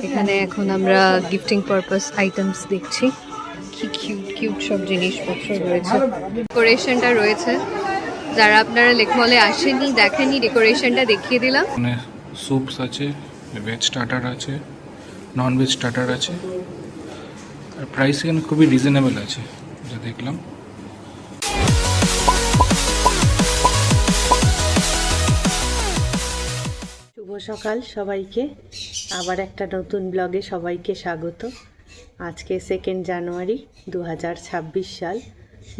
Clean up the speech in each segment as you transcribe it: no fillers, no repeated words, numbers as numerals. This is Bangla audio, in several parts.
এখানে এখন আমরা গিফটিং পারপাস আইটেমস দেখছি। কি কিউট কিউট সব জিনিসপত্র রয়েছে, ডেকোরেশনটা রয়েছে। যারা আপনারা লেকমলে আসেনি, দেখেনি, ডেকোরেশনটা দেখিয়ে দিলাম। মানে স্যুপস আছে, ভেজ স্টার্টার আছে, নন ভেজ স্টার্টার আছে, আর প্রাইস এখানে খুবই রিজনেবল আছে যা দেখলাম। শুভ সকাল সবাইকে, আবার একটা নতুন ব্লগে সবাইকে স্বাগত। আজকে 2 জানুয়ারি 2026 সাল,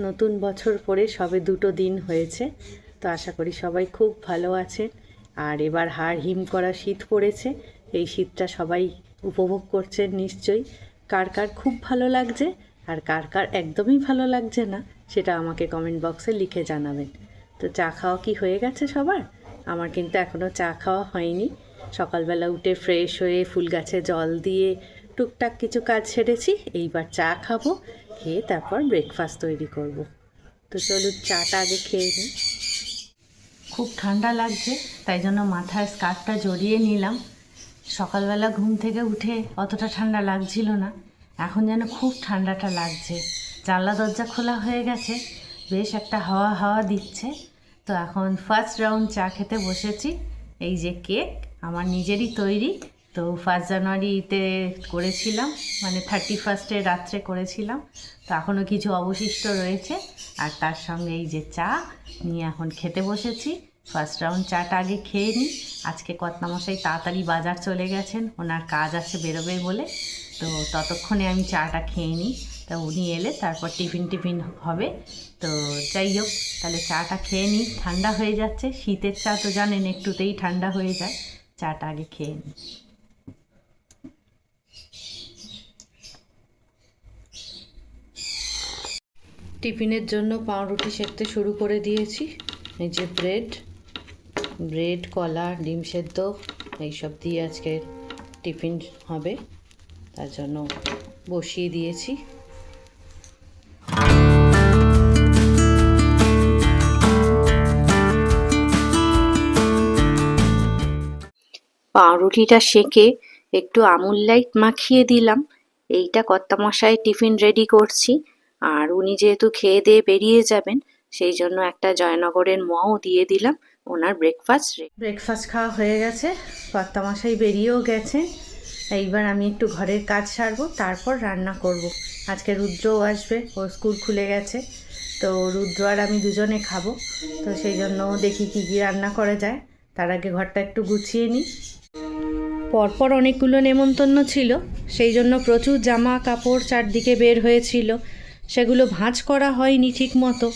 নতুন বছর পরে সবে 2 দিন হয়েছে। তো আশা করি সবাই খুব ভালো আছেন। আর এবার হাড় হিম করা শীত পড়েছে, এই শীতটা সবাই উপভোগ করছেন নিশ্চয়ই। কার কার খুব ভালো লাগছে আর কার কার একদমই ভালো লাগছে না, সেটা আমাকে কমেন্ট বক্সে লিখে জানাবেন। তো চা খাওয়া কি হয়ে গেছে সবার? আমার কিন্তু এখনও চা খাওয়া হয়নি। সকালবেলা উঠে ফ্রেশ হয়ে ফুল গাছে জল দিয়ে টুকটাক কিছু কাজ সেরেছি। এইবার চা খাবো, খেয়ে তারপর ব্রেকফাস্ট তৈরি করব। তো চলুন চাটা আগে খেয়ে নিই। খুব ঠান্ডা লাগছে, তাই জন্য মাথায় স্কার্ফটা জড়িয়ে নিলাম। সকালবেলা ঘুম থেকে উঠে অতটা ঠান্ডা লাগছিল না, এখন যেন খুব ঠান্ডাটা লাগছে। জানলা দরজা খোলা হয়ে গেছে, বেশ একটা হাওয়া হাওয়া দিচ্ছে। তো এখন ফার্স্ট রাউন্ড চা খেতে বসেছি। এই যে কেক আমার নিজেরই তৈরি, তো 1 জানুয়ারিতে করেছিলাম, মানে 31 রাত্রে করেছিলাম। তো এখনও কিছু অবশিষ্ট রয়েছে, আর তার সঙ্গে এই যে চা নিয়ে এখন খেতে বসেছি। ফার্স্ট রাউন্ড চাটা আগে খেয়ে নিই। আজকে কর্তামশাই তাড়াতাড়ি বাজার চলে গেছেন, ওনার কাজ আছে বেরোবে বলে। তো ততক্ষণে আমি চাটা খেয়ে নিই, তা উনি এলে তারপর টিফিন হবে। তো যাই হোক, তাহলে চাটা খেয়ে নিই। ঠান্ডা হয়ে যাচ্ছে, শীতের চা তো জানেন একটুতেই ঠান্ডা হয়ে যায়। চাটা আগে খেয়ে নিই। টিফিনের জন্য পাউরুটি সেঁকতে শুরু করে দিয়েছি। এই যে ব্রেড, কলা, ডিম সেদ্ধ এইসব দিয়ে আজকে টিফিন হবে, তার জন্য বসিয়ে দিয়েছি। পাউরুটিটা সেঁকে একটু আমুল লাইট মাখিয়ে দিলাম। এইটা কর্তামশাই টিফিন রেডি করছি, আর উনি যেহেতু খেয়ে দিয়ে বেরিয়ে যাবেন, সেই জন্য একটা জয়নগরের মও দিয়ে দিলাম। ওনার ব্রেকফাস্ট খাওয়া হয়ে গেছে, কর্তামশাই বেরিয়েও গেছে। এইবার আমি একটু ঘরের কাজ সারবো, তারপর রান্না করব। আজকে রুদ্রও আসবে, ওর স্কুল খুলে গেছে। তো রুদ্র আর আমি দুজনে খাবো, তো সেই জন্য দেখি কী কী রান্না করা যায়। তার আগে ঘরটা একটু গুছিয়ে নিই। পরপর অনেকগুলো নেমন্তন্ন ছিল, সেই জন্য প্রচুর জামা কাপড় চারদিকে বের হয়েছিল। সেগুলো ভাঁজ করা হয়নি ঠিক মতো,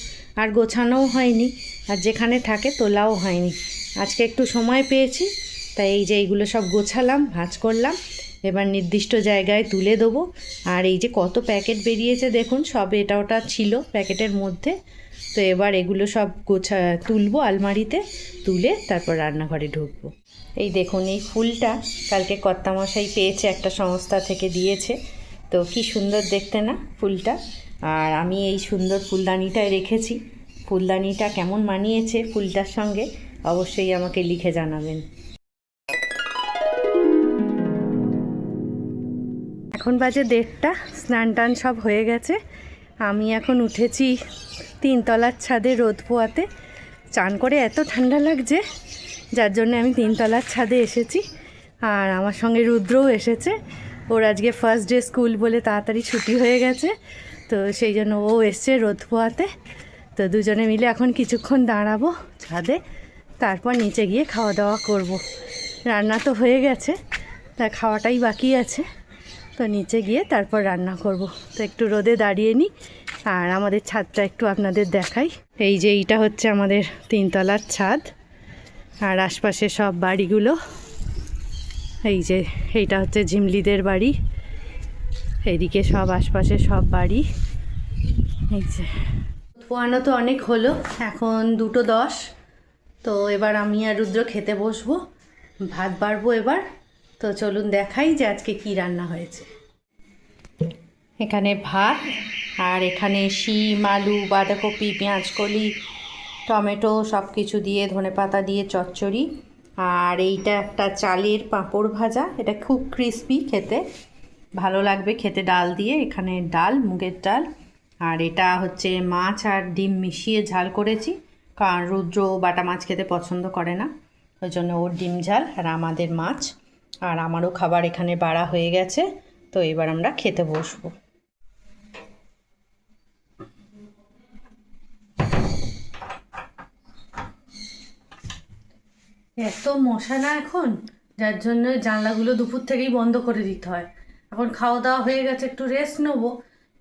আর গোছানোও হয়নি, আর যেখানে থাকে তোলাও হয়নি। আজকে একটু সময় পেয়েছি, তাই এই যে এইগুলো সব গোছালাম, ভাঁজ করলাম। এবার নির্দিষ্ট জায়গায় তুলে দেবো। আর এই যে কত প্যাকেট বেরিয়েছে দেখুন, সব এটা ওটা ছিল প্যাকেটের মধ্যে। তো এবার এগুলো সব তুলবো আলমারিতে, তুলে তারপর রান্নাঘরে ঢুকবো। এই দেখুন, এই ফুলটা কালকে কর্তামশাই পেয়েছে, একটা সংস্থা থেকে দিয়েছে। তো কি সুন্দর দেখতে না ফুলটা। আর আমি এই সুন্দর ফুলদানিটায় রেখেছি। ফুলদানিটা কেমন মানিয়েছে ফুলটার সঙ্গে অবশ্যই আমাকে লিখে জানাবেন। এখন বাজে 1:30, স্নান টান সব হয়ে গেছে। আমি এখন উঠেছি 3 তলার ছাদে রোদ পোয়াতে। চান করে এত ঠান্ডা লাগছে, যার জন্য আমি 3 তলার ছাদে এসেছি। আর আমার সঙ্গে রুদ্রও এসেছে, ওর আজকে ফার্স্ট ডে স্কুল বলে তাড়াতাড়ি ছুটি হয়ে গেছে, তো সেই জন্য ও এসছে রোদ পোয়াতে। তো দুজনে মিলে এখন কিছুক্ষণ দাঁড়াবো ছাদে, তারপর নিচে গিয়ে খাওয়া দাওয়া করব। রান্না তো হয়ে গেছে, তা খাওয়াটাই বাকি আছে। তো নিচে গিয়ে তারপর রান্না করব। তো একটু রোদে দাঁড়িয়ে নিই, আর আমাদের ছাদটা একটু আপনাদের দেখাই। এই যে এইটা হচ্ছে আমাদের 3 তলার ছাদ, আর আশপাশে সব বাড়িগুলো। এই যে এইটা হচ্ছে ঝিমলিদের বাড়ি, এইদিকে সব আশপাশে সব বাড়ি। এই যে পোয়ানো তো অনেক হলো, এখন 2:10। তো এবার আমি আর রুদ্র খেতে বসবো, ভাত বাড়বো এবার। তো চলুন দেখাই যে আজকে কি রান্না হয়েছে। এখানে ভাত, আর এখানে শিম, আলু, বাঁধাকপি, পেঁয়াজকলি, টমেটো সব কিছু দিয়ে ধনেপাতা দিয়ে চচ্চড়ি, আর এইটা একটা চালের পাঁপড় ভাজা, এটা খুব ক্রিস্পি খেতে, ভালো লাগবে খেতে ডাল দিয়ে। এখানে ডাল, মুগের ডাল। আর এটা হচ্ছে মাছ আর ডিম মিশিয়ে ঝাল করেছি, কারণ রুদ্র বাটা মাছ খেতে পছন্দ করে না, ওই জন্য ওর ডিম ঝাল আর আমাদের মাছ। আর আমারও খাবার এখানে বাড়া হয়ে গেছে, তো এবার আমরা খেতে বসবো। এত মশা না এখন, যার জন্য জানলাগুলো দুপুর থেকেই বন্ধ করে দিতে হয়। এখন খাওয়া দাওয়া হয়ে গেছে, একটু রেস্ট নেবো,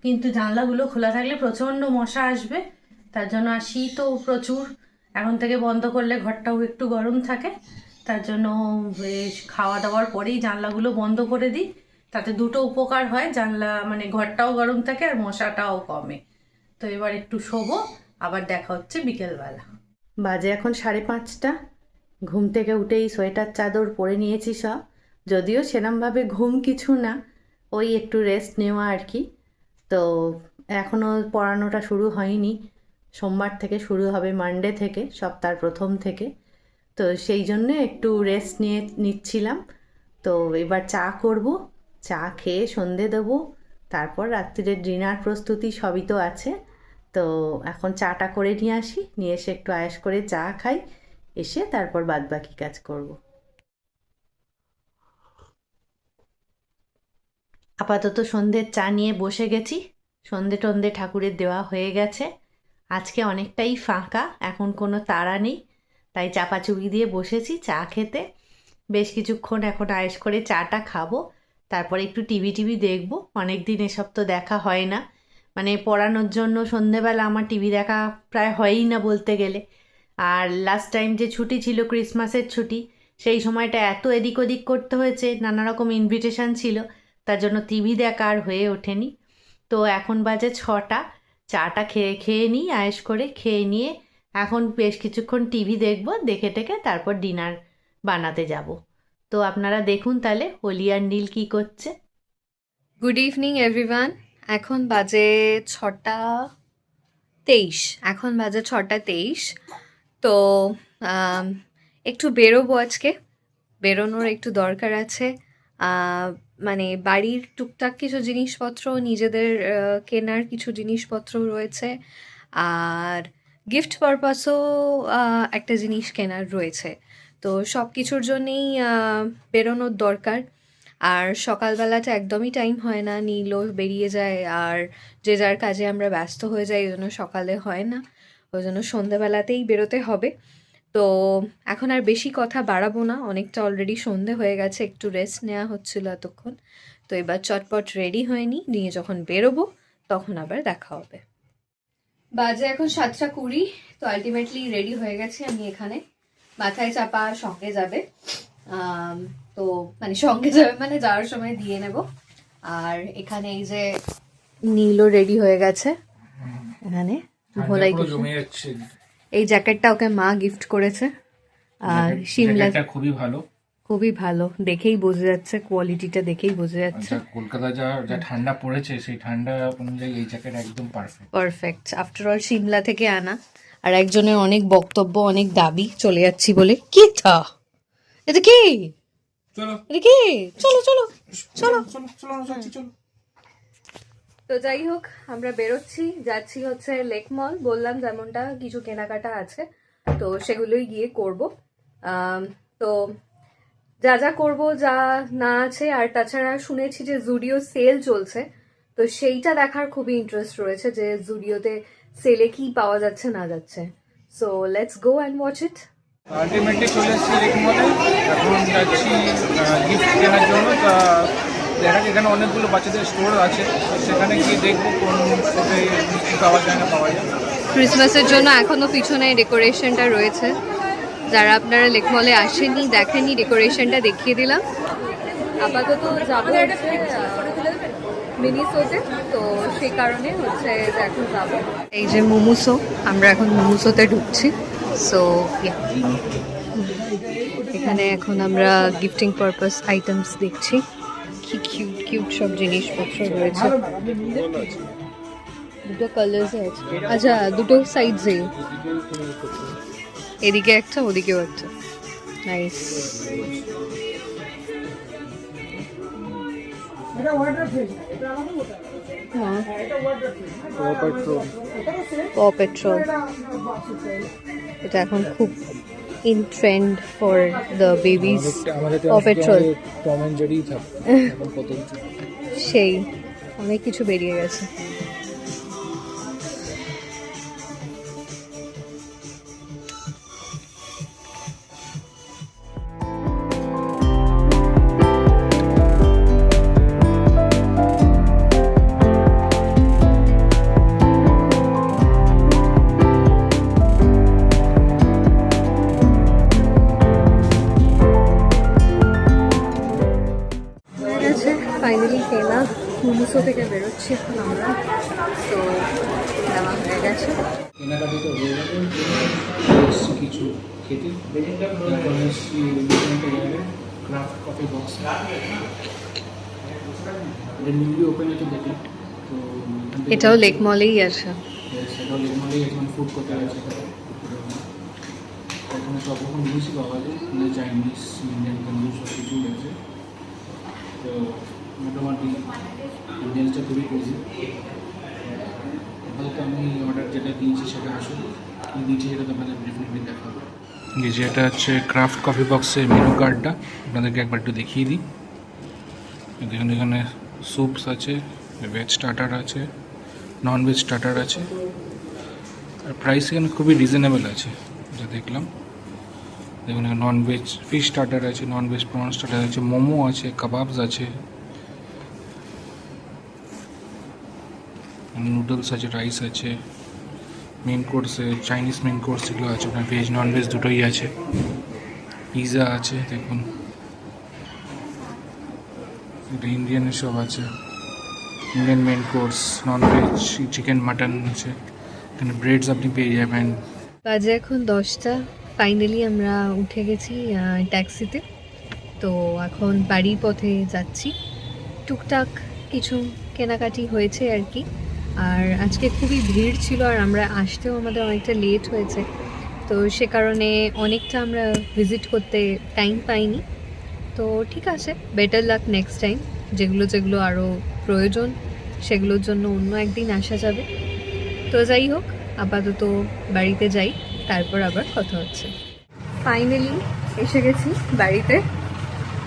কিন্তু জানলাগুলো খোলা থাকলে প্রচণ্ড মশা আসবে। তার জন্য আর শীতও প্রচুর, এখন থেকে বন্ধ করলে ঘরটাও একটু গরম থাকে। তার জন্য বেশ খাওয়া দাওয়ার পরেই জানলাগুলো বন্ধ করে দিই, তাতে দুটো উপকার হয়, জানলা মানে ঘরটাও গরম থাকে আর মশাটাও কমে। তো এবার একটু শোবো, আবার দেখা হচ্ছে বিকেলবেলা। বাজে এখন 5:30। ঘুম থেকে উঠেই সোয়েটার চাদর পরে নিয়েছি সব, যদিও সেরমভাবে ঘুম কিছু না, ওই একটু রেস্ট নেওয়া আর কি। তো এখনও পড়ানোটা শুরু হয়নি, সোমবার থেকে শুরু হবে, মানডে থেকে, সপ্তাহের প্রথম থেকে। তো সেই জন্য একটু রেস্ট নিচ্ছিলাম। তো এবার চা করব, চা খেয়ে সন্ধে দেবো, তারপর রাত্রিরের ডিনার প্রস্তুতি সবই তো আছে। তো এখন চাটা করে নিয়ে আসি, নিয়ে এসে একটু আয়েশ করে চা খাই, এসে তারপর বাদবাকি কাজ করব। আপাতত সন্ধ্যের চা নিয়ে বসে গেছি, সন্ধে টন্ধে ঠাকুরের দেওয়া হয়ে গেছে। আজকে অনেকটাই ফাঁকা, এখন কোনো তাড়া নেই, তাই চাপাচুপি দিয়ে বসেছি চা খেতে। বেশ কিছুক্ষণ এখন আয়েশ করে চাটা খাবো, তারপরে একটু টিভি দেখবো। অনেক দিন এসব তো দেখা হয় না, মানে পড়ানোর জন্য সন্ধেবেলা আমার টিভি দেখা প্রায় হয়ই না বলতে গেলে। আর লাস্ট টাইম যে ছুটি ছিল, ক্রিসমাসের ছুটি, সেই সময়টা এত এদিক ওদিক করতে হয়েছে, নানা রকম ইনভিটেশন ছিল, তার জন্য টিভি দেখা আর হয়ে ওঠেনি। তো এখন বাজে 6টা, চাটা খেয়ে নিই, আয়েশ করে খেয়ে নিয়ে এখন বেশ কিছুক্ষণ টিভি দেখবো, দেখে টেকে তারপর ডিনার বানাতে যাব। তো আপনারা দেখুন তাহলে অলি আর নীল কী করছে। Good evening everyone. এখন বাজে 6:23, এখন বাজে 6:23। তো একটু বেরোবো আজকে, বেরোনোর একটু দরকার আছে। মানে বাড়ির টুকটাক কিছু জিনিসপত্র, নিজেদের কেনার কিছু জিনিসপত্র রয়েছে, আর গিফট পারপাসও একটা জিনিস কেনার রয়েছে। তো সব কিছুর জন্যেই বেরোনোর দরকার। আর সকালবেলাটা একদমই টাইম হয় না, নীলও বেরিয়ে যায়, আর যে যার কাজে আমরা ব্যস্ত হয়ে যাই, ওই জন্য সকালে হয় না, ওই জন্য সন্ধেবেলাতেই বেরোতে হবে। তো এখন আর বেশি কথা বাড়াবো না, অনেকটা অলরেডি সন্ধে হয়ে গেছে, একটু রেস্ট নেওয়া হচ্ছিল এতক্ষণ। তো এবার চটপট রেডি হয়ে নিয়ে যখন বেরোবো তখন আবার দেখা হবে। বাজে এখন 7:20। তো আলটিমেটলি রেডি হয়ে গেছি আমি, এখানে মাথায় চাপা সঙ্গে যাবে। তো মানে সঙ্গে যাবে মানে যাওয়ার সময় দিয়ে নেব। আর এখানে এই যে নীলও রেডি হয়ে গেছে, এখানে ভোলাই এই জ্যাকেটটা ওকে মা গিফট করেছে। আর সিমলা খুবই ভালো, দেখেই বোঝা যাচ্ছে, কোয়ালিটিটা দেখেই বোঝা যাচ্ছে। কলকাতা যা ঠান্ডা পড়েছে, সেই ঠান্ডা অনুযায়ী এই জ্যাকেট একদম পারফেক্ট। আফটার অল সিমলা থেকে আনা, আর একজনের অনেক বক্তব্য, অনেক দাবি, চলে যাচ্ছি বলে। কি থা এটা কি, এটা কি, চলো চলো চলো চলো। তো যাই হোক, আমরা যাচ্ছি হচ্ছে লেক মল। বললাম যেমনটা কিছু কেনাকাটা আছে, তো সেগুলোই গিয়ে করব। তো যা করব, যা না আছে। আর তাছাড়া শুনেছি যে জুডিও সেল চলছে, তো সেইটা দেখার খুবই ইন্টারেস্ট রয়েছে, যে জুডিওতে সেলে কি পাওয়া যাচ্ছে না যাচ্ছে। So let's go and watch it. Ultimately চলে এসেছি লেক মলে, এখন যাচ্ছি গিফট কেনার জন্য। তা দেখা এখানে অনেকগুলো বাচ্চাদের স্টোর আছে, সেখানে গিয়ে দেখবো কোন স্টোরে মিষ্টি পাওয়া যায় না পাওয়া যায়। ক্রিসমাসের জন্য এখনো পিছনে ডেকোরেশনটা রয়েছে, যারা আপনারা লেক মলে আসেননি, দেখেননি, ডেকোরেশনটা দেখিয়ে দিলাম। আপাতত যাবো মিনিসোতে, তো সেই কারণে হচ্ছে যে এখন যাবো। এই যে মোমোসো, আমরা এখন মোমোসোতে ঢুকছি। সো এখানে এখন আমরা গিফটিং পারপাস আইটেমস দেখছি, কি কিউট কিউট সব জিনিসপত্র রয়েছে। দুটো কালার্স আছে, আচ্ছা দুটো সাইডসে, এদিকে একটা ওদিকেও একটা। নাইস। প পেট্রোল, এটা এখন খুব in trend for the babies. প পেট্রোল টম এন্ড জেরি থাকে, এখন কত কিছু। সেই অনেক কিছু বেরিয়ে গেছে। ফাইনালি কেনা মোমোসো থেকে বেরোচ্ছি এখন আমরা, তো নেওয়া হয়ে গেছে। কেনাকাটি তো হয়ে গেছে, এসছি কিছু খেতে। এখন এসছি ক্রাফট কফি বক্স, এটা নিউলি ওপেন হয়েছে দেখলাম। তো এটাও লেক মলেই আছে। সেটাও লেমনলি এখন ফুড করতে আছে। এখানে সব রকম জিনিসই পাওয়া যায়, মানে চাইনিজ, ইন্ডিয়ান, তন্দুর সব কিছুই আছে। তো মোটামুটি ইন্ডিয়ানসটা খুবই খুশি। আপাতত আমি অর্ডার যেটা দিয়েছি সেটা আসুন, কী দিয়েছি সেটা তো আপনাদের ডেফিনেটলি দেখাবো। এই যে এটা হচ্ছে ক্রাফট কফি বক্সের মেনু কার্ডটা, আপনাদেরকে একবার একটু দেখিয়ে দিই। দেখুন এখানে স্যুপস আছে, ভেজ স্টার্টার আছে, নন ভেজ স্টার্টার আছে, আর প্রাইস এখানে খুবই রিজনেবল আছে যা দেখলাম। দেখুন এখানে নন ভেজ ফিশ স্টার্টার আছে, নন ভেজ প্রন স্টার্টার আছে, মোমো আছে, কাবাবস আছে, নুডলস আছে, রাইস আছে, মেন কোর্সে চাইনিজ মেন কোর্স যেগুলো আছে ওখানে ভেজ নন ভেজ দুটোই আছে, পিৎজা আছে, দেখুন এটা ইন্ডিয়ানের সব আছে, Indian main course, non veg chicken mutton আছে, এখানে ব্রেডস আপনি পেয়ে যাবেন। বাজে এখন 10টা। ফাইনালি আমরা উঠে গেছি ট্যাক্সিতে, তো এখন বাড়ির পথে যাচ্ছি। টুকটাক কিছু কেনাকাটি হয়েছে আর কি, আর আজকে খুবই ভিড় ছিল আর আমরা আসতেও আমাদের অনেকটা লেট হয়েছে, তো সে কারণে অনেকটা আমরা ভিজিট করতে টাইম পাইনি। তো ঠিক আছে, বেটার লাক নেক্সট টাইম, যেগুলো যেগুলো আরও প্রয়োজন সেগুলোর জন্য অন্য একদিন আসা যাবে। তো যাই হোক, আপাতত বাড়িতে যাই, তারপর আবার কথা হচ্ছে। ফাইনালি এসে গেছি বাড়িতে,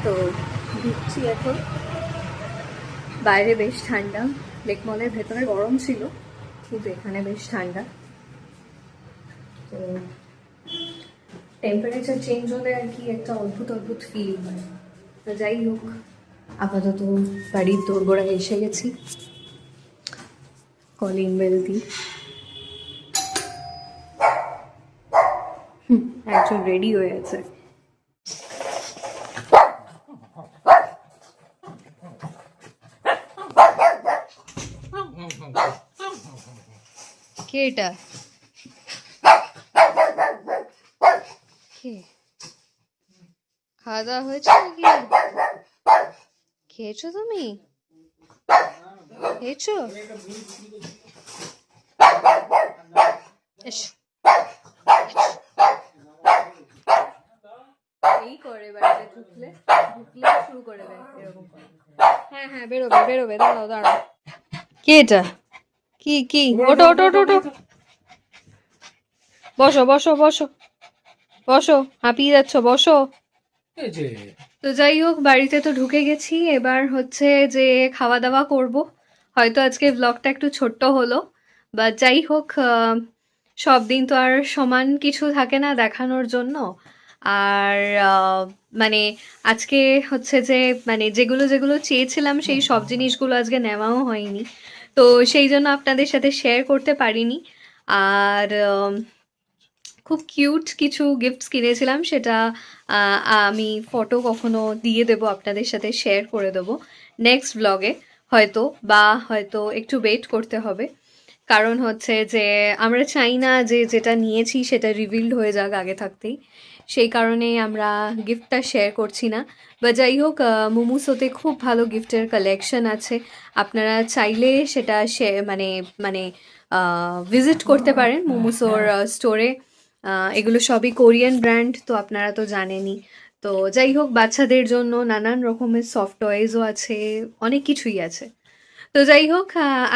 তো ঢুকছি এখন। বাইরে বেশ ঠান্ডা, লেক মলের ভেতরে গরম ছিল, কিন্তু এখানে বেশ ঠান্ডা। তো টেম্পারেচার চেঞ্জ হলে আর কি একটা অদ্ভুত অদ্ভুত ফিল হয়। তো যাই হোক, আপাতত বাড়ির দোরগোড়ায় এসে গেছি, কলিং বেল দিই। একজন রেডি হয়ে আছে। কে এটা? কে? খাওয়া দাওয়া হয়েছে নাকি? খেয়েছো তুমি? খেয়েছো? এসো। এই করে বাড়িতে ঢুকলে শুরু করে দেয় এরকম করে। হ্যাঁ হ্যাঁ, বেরোবে বেরোবে, দাঁড়াও দাঁড়াও। কে এটা? কি কি? ওটো ওটো ওটো ওটো, বসো বসো বসো বসো, হাঁপিয়ে যাচ্ছ, বসো। তো যাই হোক, বাড়িতে তো ঢুকে গেছি, এবার হচ্ছে যে খাওয়া দাওয়া করব। হয়তো আজকে ব্লগটা একটু ছোট্ট হলো, বা যাই হোক, সব দিন তো আর সমান কিছু থাকে না দেখানোর জন্য। আর মানে আজকে হচ্ছে যে মানে যেগুলো যেগুলো চেয়েছিলাম সেই সব জিনিসগুলো আজকে নেওয়াও হয়নি, তো সেই জন্য আপনাদের সাথে শেয়ার করতে পারিনি। আর খুব কিউট কিছু গিফটস কিনেছিলাম, সেটা আমি ফটো কখনো দিয়ে দেবো, আপনাদের সাথে শেয়ার করে দেবো নেক্সট ব্লগে হয়তো, বা হয়তো একটু ওয়েট করতে হবে। কারণ হচ্ছে যে আমরা চাই না যে যেটা নিয়েছি সেটা রিভিলড হয়ে যাক আগে থাকতেই, সেই কারণে আমরা গিফটটা শেয়ার করছি না। বা যাই হোক, মোমোসোতে খুব ভালো গিফটের কালেকশন আছে, আপনারা চাইলে সেটা মানে ভিজিট করতে পারেন মোমোসোর স্টোরে। এগুলো সবই কোরিয়ান ব্র্যান্ড, তো আপনারা তো জানেনই। তো যাই হোক, বাচ্চাদের জন্য নানান রকমের সফট টয়েজও আছে, অনেক কিছুই আছে। তো যাই হোক,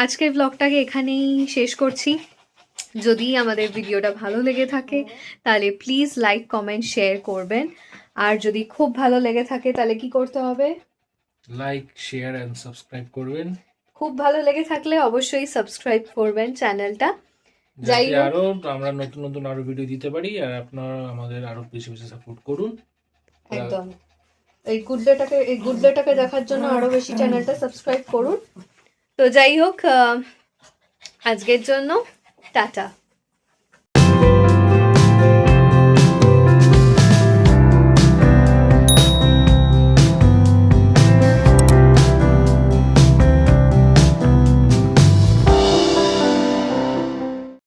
আজকের ব্লগটাকে এখানেই শেষ করছি। যদি আমাদের ভিডিওটা ভালো লেগে থাকে তাহলে প্লিজ লাইক কমেন্ট শেয়ার করবেন। আর যদি খুব ভালো লেগে থাকে তাহলে কি করতে হবে? লাইক শেয়ার এন্ড সাবস্ক্রাইব করবেন। খুব ভালো লেগে থাকলে অবশ্যই সাবস্ক্রাইব করবেন চ্যানেলটা। যাই যাতে হোক, আরো আমরা নতুন নতুন আরো ভিডিও দিতে পারি, আর আপনারা আমাদের আরো বেশি বেশি সাপোর্ট করুন। একদম এই গুডডেটাকে দেখার জন্য আরো বেশি চ্যানেলটা সাবস্ক্রাইব করুন। তো যাই হোক, আজকের জন্য টাটা।